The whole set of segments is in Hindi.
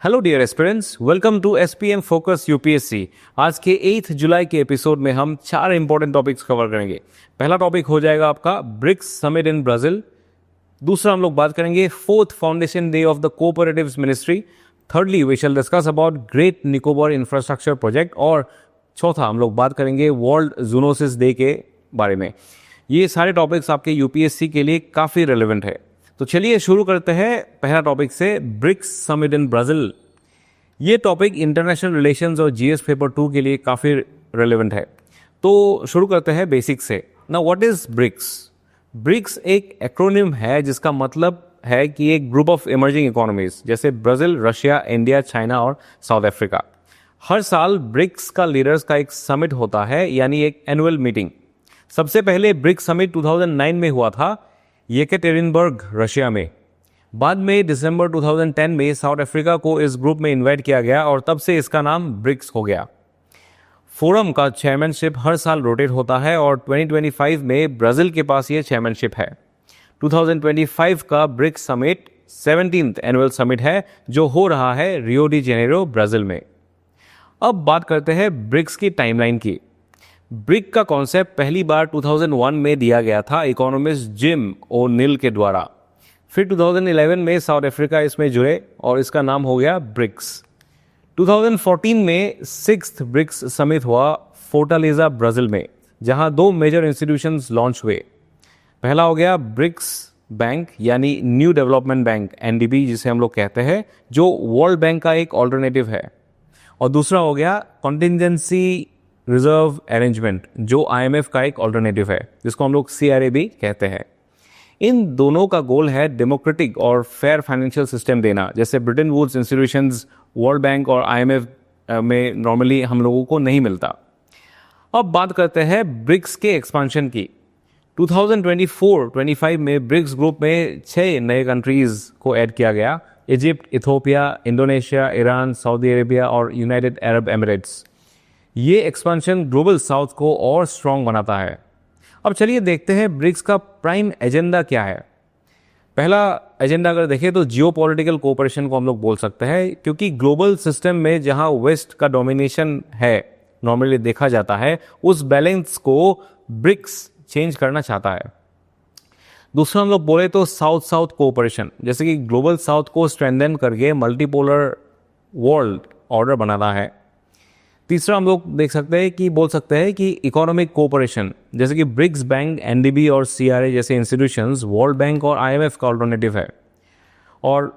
Hello dear aspirants, welcome to SPM focus UPSC. आज के 8 जुलाई के एपिसोड में हम 4 इंपॉर्टेंट टॉपिक्स कवर करेंगे। पहला टॉपिक हो जाएगा आपका ब्रिक्स समिट इन ब्राजील। दूसरा हम लोग बात करेंगे fourth foundation day of the cooperatives ministry. Thirdly we shall discuss about great Nicobar infrastructure project. और चौथा हम लोग बात करेंगे वर्ल्ड जूनोसिस डे के बारे में। ये सारे टॉपिक्स आपके यूपीएससी के लिए काफ़ी रेलेवेंट है। तो चलिए शुरू करते हैं पहला टॉपिक से, ब्रिक्स समिट इन ब्राजील। ये टॉपिक इंटरनेशनल रिलेशंस और जीएस पेपर 2 के लिए काफ़ी रेलेवेंट है। तो शुरू करते हैं बेसिक से। Now what is BRICS? BRICS एक एक्रोनिम है जिसका मतलब है कि एक ग्रुप ऑफ इमर्जिंग इकोनॉमीज जैसे ब्राजील, रशिया, इंडिया, चाइना और साउथ अफ्रीका। हर साल ब्रिक्स का लीडर्स का एक समिट होता है, यानी एक एनुअल मीटिंग। सबसे पहले ब्रिक्स समिट 2009 में हुआ था येकेटेरिनबर्ग, रशिया में। बाद में दिसंबर 2010 में साउथ अफ्रीका को इस ग्रुप में इनवाइट किया गया और तब से इसका नाम ब्रिक्स हो गया। फोरम का चेयरमैनशिप हर साल रोटेट होता है और 2025 में ब्राजील के पास ये चेयरमैनशिप है। 2025 का BRICS summit 17th annual summit है जो हो रहा है रियो डी जेनेरो, ब्राजील में। अब बात करते हैं ब्रिक्स की टाइमलाइन की। ब्रिक का कॉन्सेप्ट पहली बार 2001 में दिया गया था इकोनॉमिस्ट जिम ओ'नील के द्वारा। फिर 2011 में साउथ अफ्रीका इसमें जुड़े और इसका नाम हो गया ब्रिक्स। 2014 में 6th ब्रिक्स समिट हुआ फोर्टालेजा, ब्राजील में, जहां 2 मेजर इंस्टीट्यूशंस लॉन्च हुए। पहला हो गया ब्रिक्स बैंक, यानी न्यू डेवलपमेंट बैंक, एनडीबी जिसे हम लोग कहते हैं, जो वर्ल्ड बैंक का एक ऑल्टरनेटिव है। और दूसरा हो गया कॉन्टिजेंसी रिजर्व अरेंजमेंट, जो आईएमएफ का एक ऑल्टरनेटिव है, जिसको हम लोग सीआरए भी कहते हैं। इन दोनों का गोल है डेमोक्रेटिक और फेयर फाइनेंशियल सिस्टम देना, जैसे Bretton Woods institutions world bank और आईएमएफ में नॉर्मली हम लोगों को नहीं मिलता। अब बात करते हैं ब्रिक्स के एक्सपांशन की। 2024-25 में ब्रिक्स ग्रुप में 6 नए कंट्रीज को ऐड किया गया: Egypt, Ethiopia, Indonesia, Iran, Saudi Arabia और यूनाइटेड अरब एमिरेट्स। ये एक्सपेंशन ग्लोबल साउथ को और स्ट्रांग बनाता है। अब चलिए देखते हैं ब्रिक्स का प्राइम एजेंडा क्या है। पहला एजेंडा अगर देखें तो जियोपॉलिटिकल कोऑपरेशन को हम लोग बोल सकते हैं, क्योंकि ग्लोबल सिस्टम में जहां वेस्ट का डोमिनेशन है, नॉर्मली देखा जाता है, उस बैलेंस को ब्रिक्स चेंज करना चाहता है। दूसरा हम लोग बोले तो साउथ साउथ कोऑपरेशन, जैसे कि ग्लोबल साउथ को स्ट्रेंथन करके मल्टीपोलर वर्ल्ड ऑर्डर बनाना है। तीसरा हम लोग देख सकते हैं कि बोल सकते हैं कि इकोनॉमिक कोऑपरेशन, जैसे कि ब्रिक्स बैंक, एनडीबी और सीआरए जैसे इंस्टीट्यूशंस वर्ल्ड बैंक और आईएमएफ का अल्टरनेटिव है। और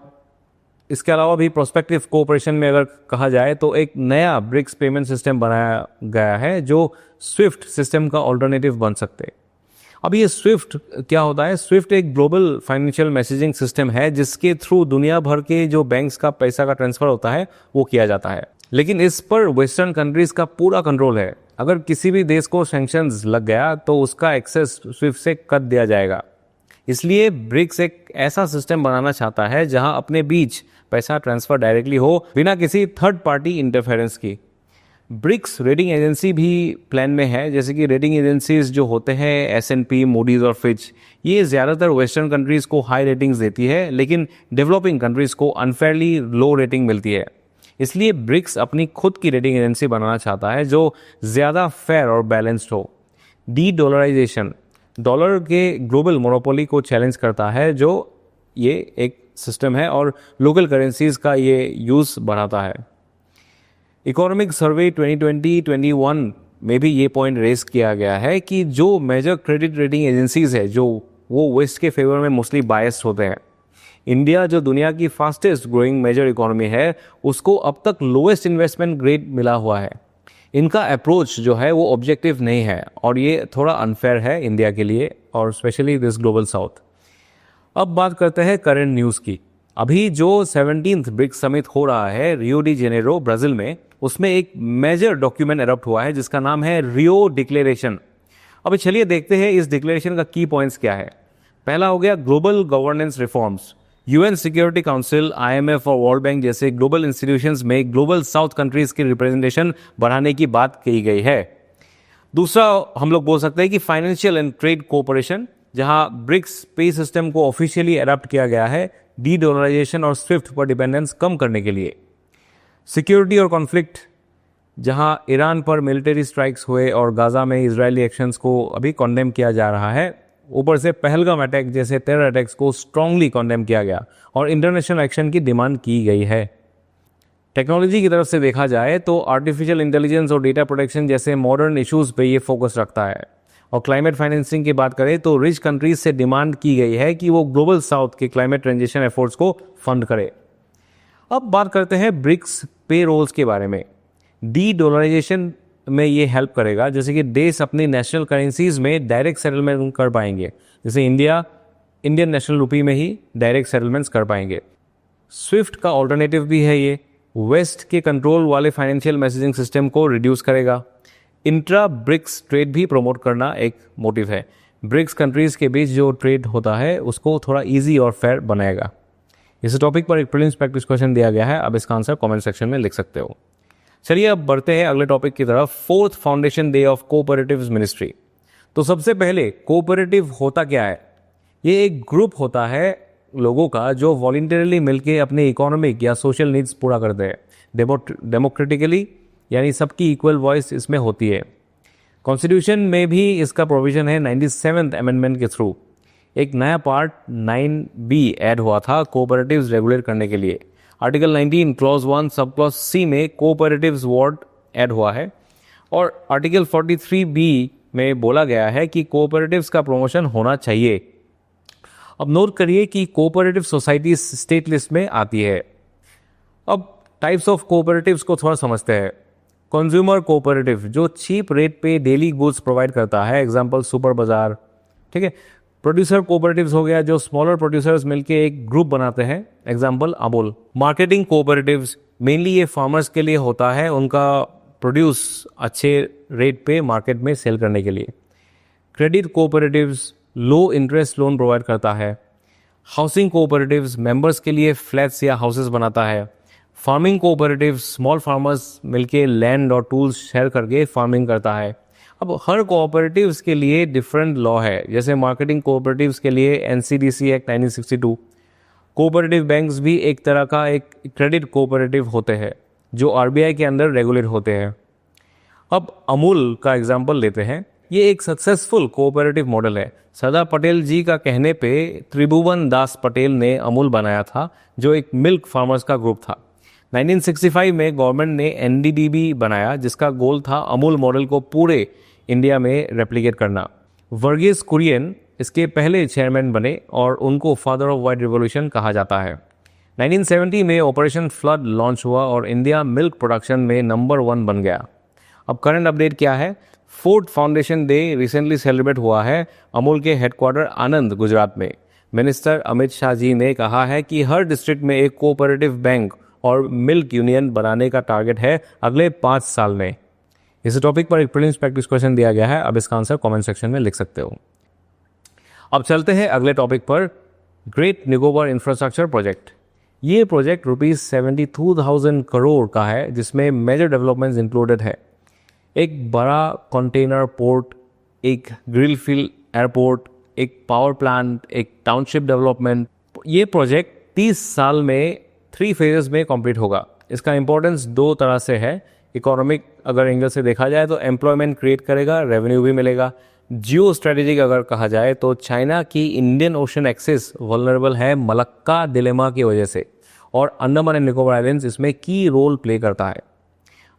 इसके अलावा भी प्रोस्पेक्टिव कोऑपरेशन में अगर कहा जाए तो एक नया ब्रिक्स पेमेंट सिस्टम बनाया गया है जो स्विफ्ट सिस्टम का अल्टरनेटिव बन सकते। अब ये स्विफ्ट क्या होता है? स्विफ्ट एक ग्लोबल फाइनेंशियल मैसेजिंग सिस्टम है जिसके थ्रू दुनिया भर के जो बैंक्स का पैसा का ट्रांसफर होता है वो किया जाता है, लेकिन इस पर वेस्टर्न कंट्रीज का पूरा कंट्रोल है। अगर किसी भी देश को सैंक्शंस लग गया तो उसका एक्सेस स्विफ्ट से कट दिया जाएगा। इसलिए ब्रिक्स एक ऐसा सिस्टम बनाना चाहता है जहां अपने बीच पैसा ट्रांसफर डायरेक्टली हो, बिना किसी थर्ड पार्टी इंटरफेरेंस की। ब्रिक्स रेटिंग एजेंसी भी प्लान में है, जैसे कि रेटिंग एजेंसीज जो होते हैं एस&पी, मूडीज और फिच, ये ज़्यादातर वेस्टर्न कंट्रीज को हाई रेटिंग्स देती है, लेकिन डेवलपिंग कंट्रीज को अनफेयरली लो रेटिंग मिलती है। इसलिए ब्रिक्स अपनी खुद की रेटिंग एजेंसी बनाना चाहता है जो ज़्यादा फेयर और बैलेंस्ड हो। डी डॉलराइजेशन, डॉलर के ग्लोबल मोनोपोली को चैलेंज करता है, जो ये एक सिस्टम है, और लोकल करेंसीज का ये यूज़ बढ़ाता है। इकोनॉमिक सर्वे 2020-21 में भी ये पॉइंट रेस किया गया है कि जो मेजर क्रेडिट रेटिंग एजेंसीज है जो वो वेस्ट के फेवर में मोस्टली बायस्ड होते हैं। इंडिया जो दुनिया की फास्टेस्ट ग्रोइंग मेजर इकोनॉमी है, उसको अब तक लोएस्ट इन्वेस्टमेंट ग्रेड मिला हुआ है। इनका अप्रोच जो है वो ऑब्जेक्टिव नहीं है और ये थोड़ा अनफेयर है इंडिया के लिए और स्पेशली दिस ग्लोबल साउथ। अब बात करते हैं करंट न्यूज़ की। अभी जो 17th ब्रिक्स समिट हो रहा है रियो डी जेनेरो, ब्राजील में, उसमें एक मेजर डॉक्यूमेंट एडॉप्ट हुआ है जिसका नाम है रियो डिक्लेरेशन। अब चलिए देखते हैं इस डिक्लेरेशन का की पॉइंट्स क्या है। पहला हो गया global governance reforms. UN security council, IMF और वर्ल्ड बैंक जैसे ग्लोबल इंस्टीट्यूशंस में ग्लोबल साउथ कंट्रीज की रिप्रेजेंटेशन बढ़ाने की बात कही गई है। दूसरा हम लोग बोल सकते हैं कि फाइनेंशियल एंड ट्रेड कोऑपरेशन, जहां ब्रिक्स पे सिस्टम को ऑफिशियली अडॉप्ट किया गया है डी डॉलराइजेशन और स्विफ्ट पर डिपेंडेंस कम करने के लिए। सिक्योरिटी और कॉन्फ्लिक्ट, जहां ईरान पर मिलिट्री स्ट्राइक्स हुए और गाजा में इजरायली एक्शंस को अभी कॉन्डेम किया जा रहा है, ऊपर से पहलगाम अटैक जैसे टेरर अटैक्स को स्ट्रांगली कॉन्डेम किया गया और इंटरनेशनल एक्शन की डिमांड की गई है। टेक्नोलॉजी की तरफ से देखा जाए तो आर्टिफिशियल इंटेलिजेंस और डेटा प्रोटेक्शन जैसे मॉडर्न इश्यूज पे ये फोकस रखता है। और क्लाइमेट फाइनेंसिंग की बात करें तो रिच कंट्रीज से डिमांड की गई है कि वो ग्लोबल साउथ के क्लाइमेट ट्रांजिशन एफर्ट्स को फंड करे। अब बात करते हैं ब्रिक्स पे रोल्स के बारे में। डी डॉलराइजेशन में ये हेल्प करेगा, जैसे कि देश अपनी नेशनल करेंसीज में डायरेक्ट सेटलमेंट कर पाएंगे, जैसे इंडियन नेशनल रुपी में ही डायरेक्ट सेटलमेंट्स कर पाएंगे। स्विफ्ट का ऑल्टरनेटिव भी है ये, वेस्ट के कंट्रोल वाले फाइनेंशियल मैसेजिंग सिस्टम को रिड्यूस करेगा। इंट्रा ब्रिक्स ट्रेड भी प्रमोट करना एक मोटिव है। ब्रिक्स कंट्रीज के बीच जो ट्रेड होता है उसको थोड़ा इजी और फेयर बनाएगा। इस टॉपिक पर एक प्रीलिम्स प्रैक्टिस क्वेश्चन दिया गया है, अब इसका आंसर कमेंट सेक्शन में लिख सकते हो। चलिए अब बढ़ते हैं अगले टॉपिक की तरफ, fourth foundation day of cooperatives ministry. तो सबसे पहले कोऑपरेटिव होता क्या है? ये एक ग्रुप होता है लोगों का जो वॉलंटरली मिलके अपने इकोनॉमिक या सोशल नीड्स पूरा करते हैं, डेमोक्रेटिकली, यानी सबकी इक्वल वॉइस इसमें होती है। कॉन्स्टिट्यूशन में भी इसका प्रोविजन है 97th अमेंडमेंट के थ्रू। एक नया पार्ट 9B ऐड हुआ था कोऑपरेटिव्स रेगुलेट करने के लिए। Article 19 clause 1 sub clause C में कोऑपरेटिव्स वर्ड ऐड हुआ है और आर्टिकल 43B में बोला गया है कि कोऑपरेटिव्स का प्रमोशन होना चाहिए। अब नोट करिए कि कोऑपरेटिव सोसाइटीज स्टेट लिस्ट में आती है। अब टाइप्स ऑफ कोऑपरेटिव्स को थोड़ा समझते हैं। कंज्यूमर कोऑपरेटिव जो चीप रेट पे डेली गुड्स प्रोवाइड करता है, एग्जांपल सुपर बाजार, ठीक है। प्रोड्यूसर कोऑपरेटिव्स हो गया जो स्मॉलर प्रोड्यूसर्स मिलके एक ग्रुप बनाते हैं, example Amul. Marketing cooperatives mainly ये फार्मर्स के लिए होता है, उनका प्रोड्यूस अच्छे रेट पे मार्केट में सेल करने के लिए। क्रेडिट कोऑपरेटिव्स लो इंटरेस्ट लोन प्रोवाइड करता है। हाउसिंग कोऑपरेटिव्स मेंबर्स के लिए फ्लैट्स या हाउसेस बनाता है। फार्मिंग कोऑपरेटिव्स स्मॉल फार्मर्स मिलके लैंड और टूल्स शेयर करके फार्मिंग करता है। अब हर कोऑपरेटिव्स के लिए डिफरेंट लॉ है, जैसे मार्केटिंग कोऑपरेटिव्स के लिए NCDC एक्ट 1962। कोऑपरेटिव बैंक्स भी एक तरह का एक क्रेडिट कोऑपरेटिव होते हैं जो RBI के अंदर रेगुलेट होते हैं। अब अमूल का एग्जाम्पल लेते हैं। ये एक सक्सेसफुल कोऑपरेटिव मॉडल है। सरदार पटेल जी का कहने पे त्रिभुवन दास पटेल ने अमूल बनाया था, जो एक मिल्क फार्मर्स का ग्रुप था। 1965 में गवर्नमेंट ने NDDB बनाया, जिसका गोल था अमूल मॉडल को पूरे इंडिया में रेप्लिकेट करना। वर्गीस कुरियन इसके पहले चेयरमैन बने और उनको फादर ऑफ व्हाइट रिवॉल्यूशन कहा जाता है। 1970 में ऑपरेशन फ्लड लॉन्च हुआ और इंडिया मिल्क प्रोडक्शन में नंबर 1 बन गया। अब करंट अपडेट क्या है? Fourth foundation day recently celebrate हुआ है अमूल के हेडक्वार्टर आनंद, गुजरात में। मिनिस्टर अमित शाह जी ने कहा है कि हर डिस्ट्रिक्ट में एक कोऑपरेटिव बैंक और मिल्क यूनियन बनाने का टारगेट है अगले 5 साल में। इस टॉपिक पर एक प्रीलिम्स प्रैक्टिस क्वेश्चन दिया गया है, अब इसका आंसर कमेंट सेक्शन में लिख सकते हो। अब चलते हैं अगले टॉपिक पर, ग्रेट निकोबार इंफ्रास्ट्रक्चर प्रोजेक्ट। ये प्रोजेक्ट ₹72,000 करोड़ का है, जिसमें मेजर डेवलपमेंट्स इंक्लूडेड है। एक बड़ा कंटेनर पोर्ट, एक ग्रिलफील्ड एयरपोर्ट, एक पावर प्लांट, एक टाउनशिप डेवलपमेंट। ये प्रोजेक्ट 30 साल में 3 फेजेस में कंप्लीट होगा। इसका इंपॉर्टेंस 2 तरह से है। इकोनॉमिक अगर एंगल से देखा जाए तो एम्प्लॉयमेंट क्रिएट करेगा, रेवेन्यू भी मिलेगा। जियो स्ट्रेटेजिक अगर कहा जाए तो चाइना की इंडियन ओशन एक्सेस वल्नरेबल है मलक्का डिलेमा की वजह से, और अंडमान एंड निकोबार आइलैंड्स इसमें की रोल प्ले करता है।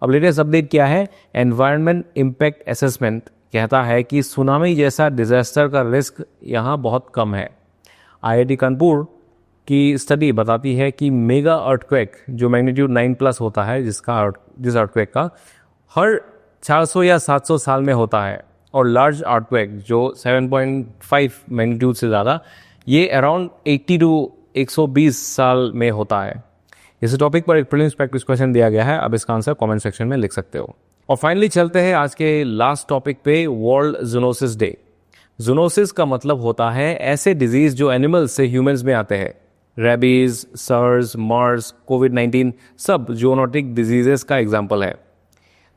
अब लेटेस्ट अपडेट क्या है? एनवायरनमेंट इम्पैक्ट असेसमेंट कहता है कि सुनामी जैसा डिजास्टर का रिस्क यहाँ बहुत कम है। IIT कानपुर की स्टडी बताती है कि मेगा अर्थक्वेक जो मैग्नीट्यूड 9+ होता है, जिस अर्थक्वेक का हर 400 या 700 साल में होता है, और लार्ज अर्थक्वेक जो 7.5 मैग्नीट्यूड से ज़्यादा, ये अराउंड 80 to 120 साल में होता है। इस टॉपिक पर एक प्रीलिम्स प्रैक्टिस क्वेश्चन दिया गया है, अब इसका आंसर कमेंट सेक्शन में लिख सकते हो। और फाइनली चलते हैं आज के लास्ट टॉपिक पे, वर्ल्ड जूनोसिस डे। जूनोसिस का मतलब होता है ऐसे डिजीज जो एनिमल्स से ह्यूमंस में आते हैं। रेबीज, सर्स, मर्स, कोविड-19 सब जूनोटिक डिजीजेस का एग्जाम्पल है।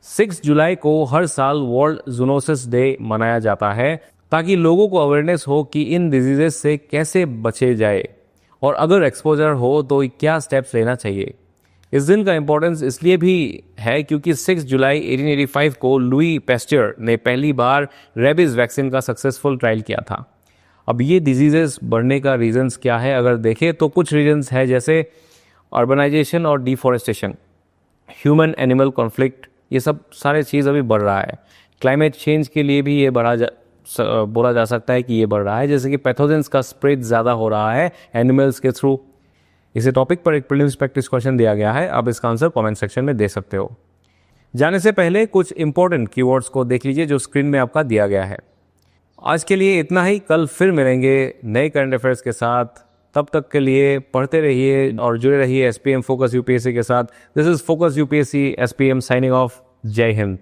6 जुलाई को हर साल वर्ल्ड जूनोसिस डे मनाया जाता है, ताकि लोगों को अवेयरनेस हो कि इन डिजीजेस से कैसे बचे जाए, और अगर एक्सपोजर हो तो क्या स्टेप्स लेना चाहिए। इस दिन का इम्पोर्टेंस इसलिए भी है क्योंकि 6 जुलाई 1885 को लुई पेस्चर ने पहली बार रेबीज वैक्सीन का सक्सेसफुल ट्रायल किया था। अब ये डिजीजेस बढ़ने का रीजंस क्या है अगर देखें तो कुछ रीजंस है जैसे अर्बनाइजेशन और डिफॉरेस्टेशन, ह्यूमन एनिमल कॉन्फ्लिक्ट, ये सब सारे चीज़ अभी बढ़ रहा है। क्लाइमेट चेंज के लिए भी ये बोला जा सकता है कि ये बढ़ रहा है, जैसे कि पैथोजेंस का स्प्रेड ज़्यादा हो रहा है एनिमल्स के थ्रू। इसी टॉपिक पर एक प्रीलिम्स प्रैक्टिस क्वेश्चन दिया गया है, आप इसका आंसर कमेंट सेक्शन में दे सकते हो। जाने से पहले कुछ इंपॉर्टेंट कीवर्ड्स को देख लीजिए जो स्क्रीन में आपका दिया गया है। आज के लिए इतना ही, कल फिर मिलेंगे नए करंट अफेयर्स के साथ। तब तक के लिए पढ़ते रहिए और जुड़े रहिए एसपीएम फोकस यूपीएससी के साथ। This is focus UPSC SPM signing off. जय हिंद।